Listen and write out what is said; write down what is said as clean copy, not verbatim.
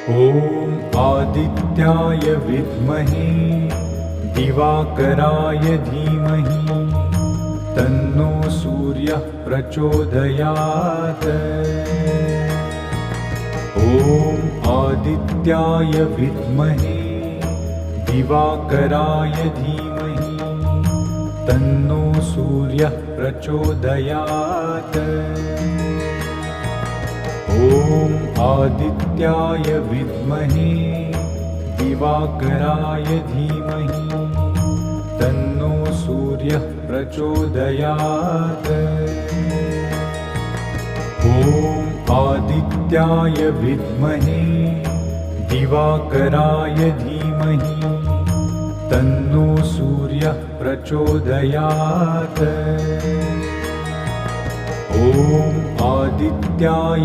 ॐ आदित्याय विद्महे दिवाकराय धीमहि तन्नो सूर्यः प्रचोदयात्। ॐ आदित्याय विद्महे दिवाकराय धीमहि तन्नो सूर्यः प्रचोदयात्। ॐ आदित्याय विद्महे दिवाकराय धीमहि तन्नो सूर्यः प्रचोदयात्। ॐ आदित्याय विद्महे दिवाकराय धीमहि तन्नो सूर्यः प्रचोदयात्। ॐ आदित्याय